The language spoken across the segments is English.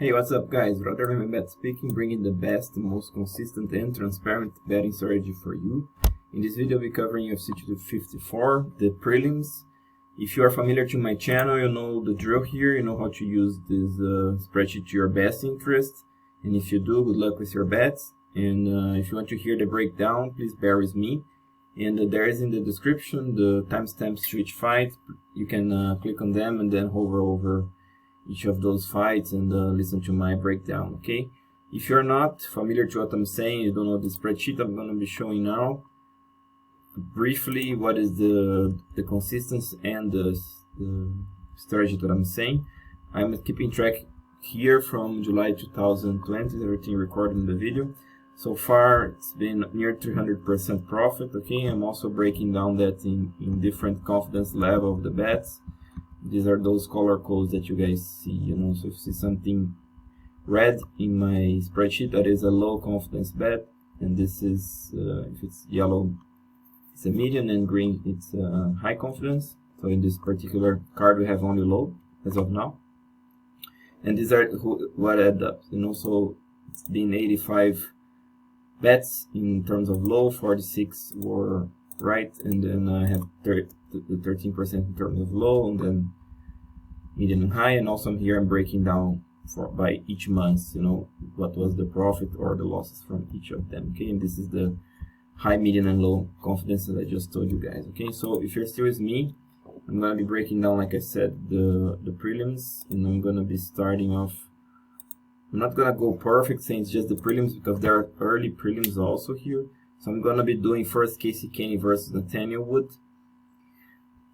Hey, what's up guys? Bet speaking, bringing the best, most consistent and transparent betting strategy for you. In this video, I'll be covering UFC 254, the prelims. If you are familiar to my channel, you know the drill here, you know how to use this spreadsheet to your best interest. And if you do, good luck with your bets. And if you want to hear the breakdown, please bear with me. And there is in the description the timestamps to each fight. You can click on them and then hover over each of those fights and listen to my breakdown, okay? If you're not familiar to what I'm saying, you don't know the spreadsheet I'm going to be showing now, briefly what is the consistency and the strategy that I'm saying. I'm keeping track here from July 2020, everything recording the video. So far it's been near 300% profit, okay? I'm also breaking down that in different confidence level of the bets. These are those color codes that you guys see, you know. So if you see something red in my spreadsheet, that is a low confidence bet, and this is if it's yellow, it's a medium, and green, it's high confidence. So in this particular card we have only low as of now, and these are what add up, you know. So it's been 85 bets in terms of low, 46 were right, and then I have 13% in terms of low, and then medium and high. And also here I'm breaking down by each month, you know, what was the profit or the losses from each of them, okay? And this is the high, medium, and low confidence that I just told you guys, okay? So if you're still with me, I'm gonna be breaking down, like I said, the prelims, and I'm gonna be starting off. I'm not gonna go perfect saying it's just the prelims, because there are early prelims also here. So I'm gonna be doing first Kenney versus Nathaniel Wood.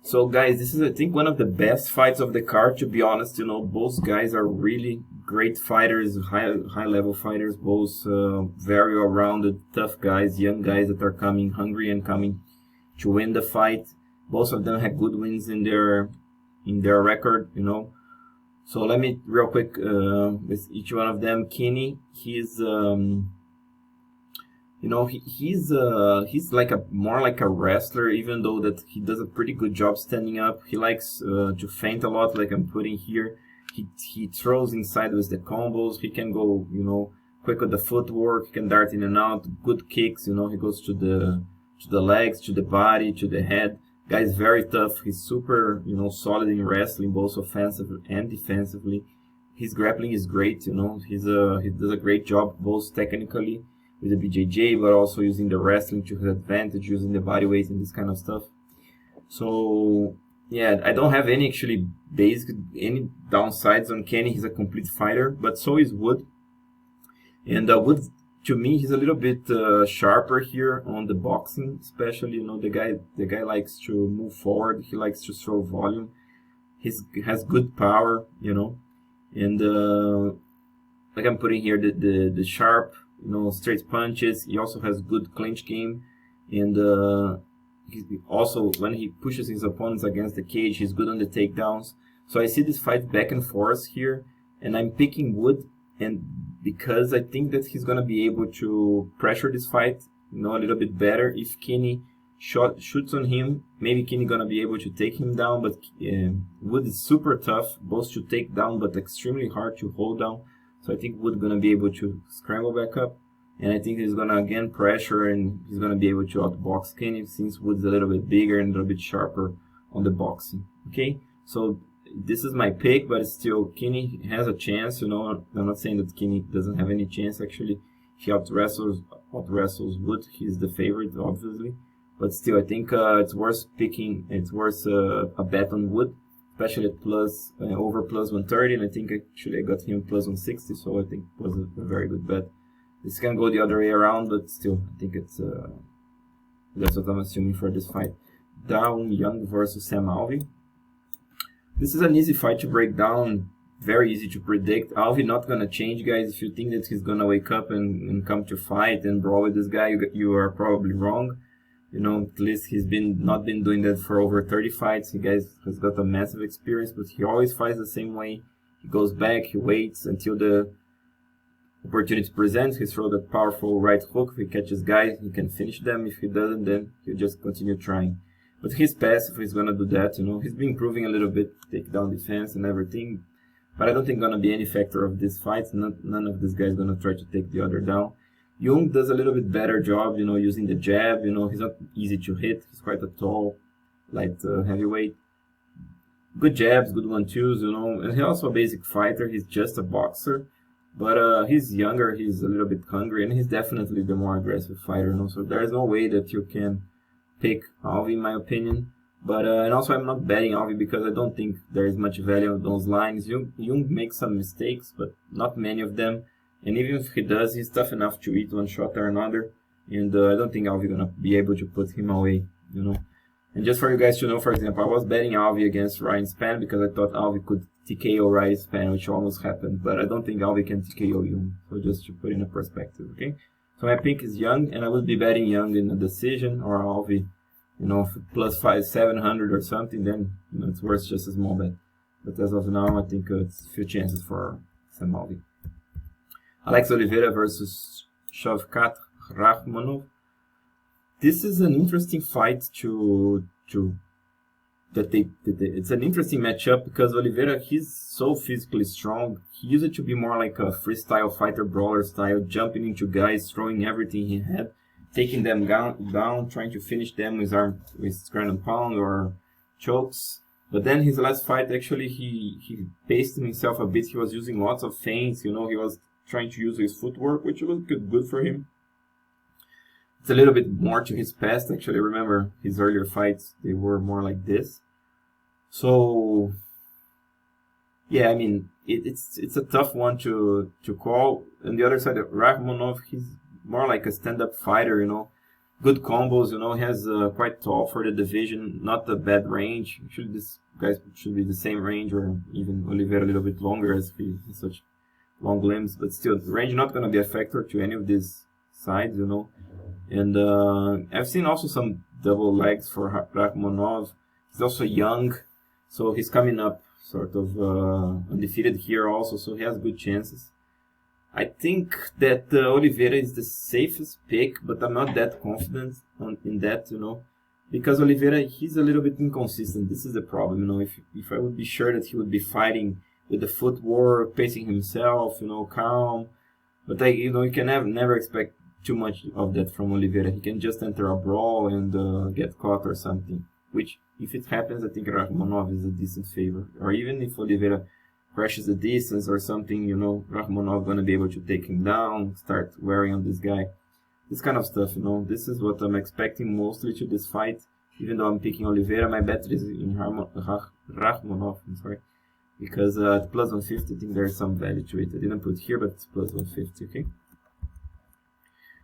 So guys, this is, I think, one of the best fights of the card, to be honest. You know, both guys are really great fighters, high level fighters, both very well-rounded, tough guys, young guys that are coming hungry and coming to win the fight. Both of them had good wins in their record, you know. So let me real quick with each one of them. Kenney, he's you know, he's like more like a wrestler, even though that he does a pretty good job standing up. He likes to feint a lot, like I'm putting here. He throws inside with the combos. He can go, you know, quick with the footwork. He can dart in and out. Good kicks, you know. He goes to the legs, to the body, to the head. Guy's very tough. He's super, you know, solid in wrestling, both offensively and defensively. His grappling is great, you know. He does a great job, both technically with the BJJ, but also using the wrestling to his advantage, using the body weight and this kind of stuff. So yeah, I don't have any actually any downsides on Kenney. He's a complete fighter, but so is Wood. And Wood, to me, he's a little bit sharper here on the boxing, especially. You know, the guy likes to move forward. He likes to throw volume. He has good power, you know, and like I'm putting here, the sharp, you know, straight punches. He also has good clinch game, and also when he pushes his opponents against the cage, he's good on the takedowns. So I see this fight back and forth here, and I'm picking Wood, and because I think that he's gonna be able to pressure this fight, you know, a little bit better. If Kenney shoots on him, maybe Kenney gonna be able to take him down, but Wood is super tough, both to take down but extremely hard to hold down. So I think Wood gonna be able to scramble back up, and I think he's gonna again pressure, and he's gonna be able to outbox Kenney, since Wood's a little bit bigger and a little bit sharper on the boxing. Okay, so this is my pick, but still Kenney has a chance. You know, I'm not saying that Kenney doesn't have any chance. Actually, if he out wrestles Wood, he's the favorite, obviously. But still, I think it's worth picking. It's worth a bet on Wood, especially at over plus 130, and I think actually I got him plus 160, so I think it was a very good bet. This can go the other way around, but still, I think it's that's what I'm assuming for this fight. Jung versus Sam Alvey. This is an easy fight to break down, very easy to predict. Alvey not gonna change, guys. If you think that he's gonna wake up and come to fight and brawl with this guy, you are probably wrong. You know, at least he's not been doing that for over 30 fights. He has got a massive experience, but he always fights the same way. He goes back, he waits until the opportunity presents. He throws that powerful right hook. If he catches guys, he can finish them. If he doesn't, then he'll just continue trying. But he's passive, he's gonna do that, you know. He's been improving a little bit, takedown defense and everything. But I don't think gonna be any factor of this fight. None of these guys gonna try to take the other down. Jung does a little bit better job, you know, using the jab. You know, he's not easy to hit. He's quite a tall, light heavyweight. Good jabs, good 1-2s, you know. And he's also a basic fighter. He's just a boxer. But he's younger, he's a little bit hungry, and he's definitely the more aggressive fighter, you know. So there's no way that you can pick Alvey, in my opinion. But and also I'm not betting Alvey because I don't think there is much value on those lines. Jung makes some mistakes, but not many of them. And even if he does, he's tough enough to eat one shot or another. And I don't think Alvey gonna be able to put him away, you know. And just for you guys to know, for example, I was betting Alvey against Ryan Spann because I thought Alvey could TKO Ryan Spann, which almost happened. But I don't think Alvey can TKO Jung. So just to put in a perspective, okay? So my pick is Jung, and I would be betting Jung in a decision, or Alvey, you know, plus 700 or something, then, you know, it's worth just a small bet. But as of now, I think it's a few chances for Sam Alvey. Alex Oliveira versus Shavkat Rakhmonov. This is an interesting fight it's an interesting matchup because Oliveira, he's so physically strong. He used to be more like a freestyle fighter, brawler style, jumping into guys, throwing everything he had, taking them down, trying to finish them with ground and pound or chokes. But then his last fight, actually, he paced himself a bit. He was using lots of feints, you know, he was trying to use his footwork, which was good for him. It's a little bit more to his past, actually. Remember his earlier fights, they were more like this. So, yeah, I mean, it's a tough one to call. On the other side, Rakhmonov, he's more like a stand-up fighter, you know. Good combos, you know. He has quite tall for the division, not a bad range. Actually, this guy should be the same range, or even Oliveira a little bit longer as he has such long limbs. But still, the range not going to be a factor to any of these sides, you know. And I've seen also some double legs for Rakhmonov. He's also young, so he's coming up sort of undefeated here also, so he has good chances. I think that Oliveira is the safest pick, but I'm not that confident in that, you know, because Oliveira, he's a little bit inconsistent. This is the problem, you know. If I would be sure that he would be fighting with the footwork, pacing himself, you know, calm, but you know, you can never expect too much of that from Oliveira. He can just enter a brawl and get caught or something, which if it happens, I think Rakhmonov is a decent favor. Or even if Oliveira crashes the distance or something, you know, Rakhmonov gonna be able to take him down, start wearing on this guy. This kind of stuff, you know. This is what I'm expecting mostly to this fight. Even though I'm picking Oliveira, my bet is in Rakhmonov, I'm sorry. Because at plus 150, I think there's some value to it. I didn't put here, but it's plus 150, okay?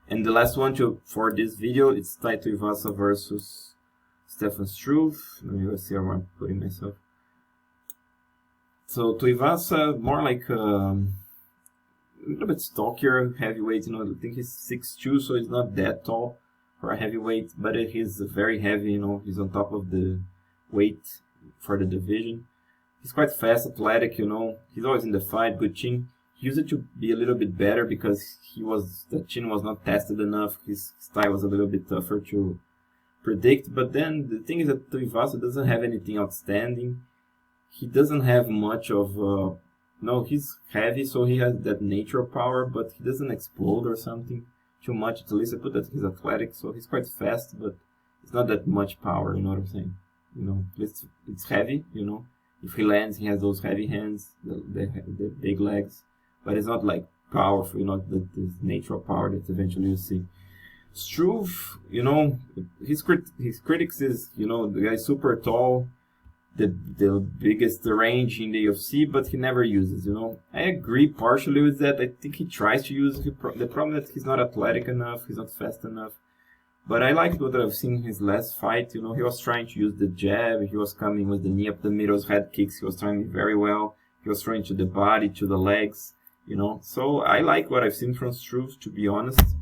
And the last one for this video, it's Tai Tuivasa versus Stefan Struve. Let me see how I'm putting myself. So Tuivasa, more like a little bit stockier heavyweight. You know, I think he's 6'2", so he's not that tall for a heavyweight, but he's very heavy. You know, he's on top of the weight for the division. He's quite fast, athletic. You know, he's always in the fight. Good chin. He used it to be a little bit better because the chin was not tested enough. His style was a little bit tougher to predict. But then the thing is that Tuivasa doesn't have anything outstanding. He doesn't have much of no, he's heavy, so he has that natural power, but he doesn't explode or something too much. At least I put that he's athletic, so he's quite fast, but it's not that much power. You know what I'm saying? You know, it's heavy. You know, if he lands, he has those heavy hands, the big legs. But it's not like powerful, you know, this natural power that eventually you see. Struve, you know, his critics is, you know, the guy's super tall, the biggest range in the UFC, but he never uses, you know. I agree partially with that. I think he tries to use the problem that he's not athletic enough, he's not fast enough. But I liked what I've seen in his last fight, you know. He was trying to use the jab, he was coming with the knee up the middle, head kicks, he was trying very well. He was throwing to the body, to the legs. You know, so I like what I've seen from Struve, to be honest.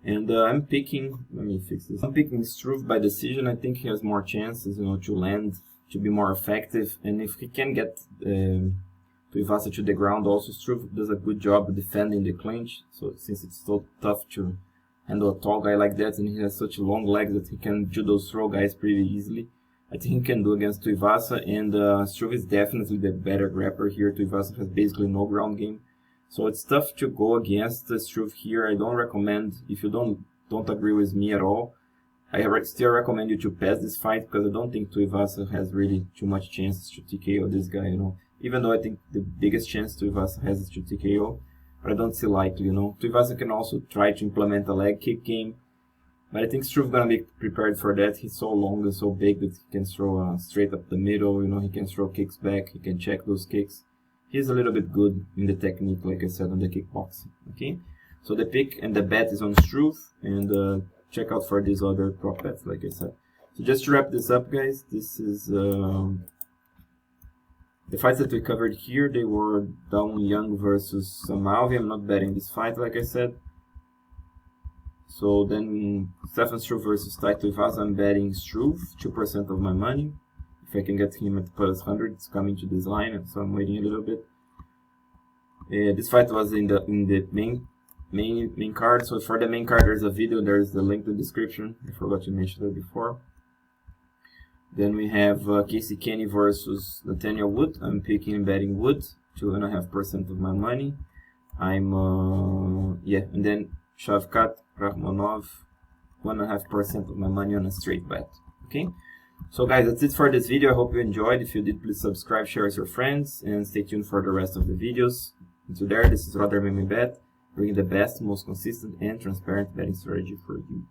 And I'm picking, let me fix this. I'm picking Struve by decision. I think he has more chances, you know, to land, to be more effective. And if he can get Tuivasa to the ground, also Struve does a good job defending the clinch. So since it's so tough to handle a tall guy like that, and he has such long legs that he can judo throw guys pretty easily. I think he can do against Tuivasa, and Struve is definitely the better grappler here. Tuivasa has basically no ground game, so it's tough to go against Struve here. I don't recommend, if you don't agree with me at all, I still recommend you to pass this fight, because I don't think Tuivasa has really too much chances to TKO this guy, you know. Even though I think the biggest chance Tuivasa has is to TKO, but I don't see likely, you know. Tuivasa can also try to implement a leg kick game, but I think Struve gonna be prepared for that. He's so long and so big that he can throw straight up the middle, you know. He can throw kicks back, he can check those kicks. He's a little bit good in the technique, like I said, on the kickboxing, okay? So the pick and the bet is on Struve, and check out for these other prop bets, like I said. So just to wrap this up, guys, this is the fights that we covered here. They were Jung versus Sam Alvey. I'm not betting this fight, like I said. So then Stefan Struve versus Tai Tuivasa. I'm betting Struve, 2% of my money. If I can get him at plus 100, it's coming to this line, so I'm waiting a little bit. This fight was in the main card. So for the main card, there's a video. There's the link in the description. I forgot to mention that before. Then we have Kenney versus Nathaniel Wood. I'm picking and betting Wood, 2.5% of my money. And then Shavkat, Rakhmonov, 1.5% of my money on a straight bet. Okay, so guys, that's it for this video. I hope you enjoyed. If you did, please subscribe, share with your friends, and stay tuned for the rest of the videos. Until there, this is Rather MMA Bet, bringing the best, most consistent, and transparent betting strategy for you.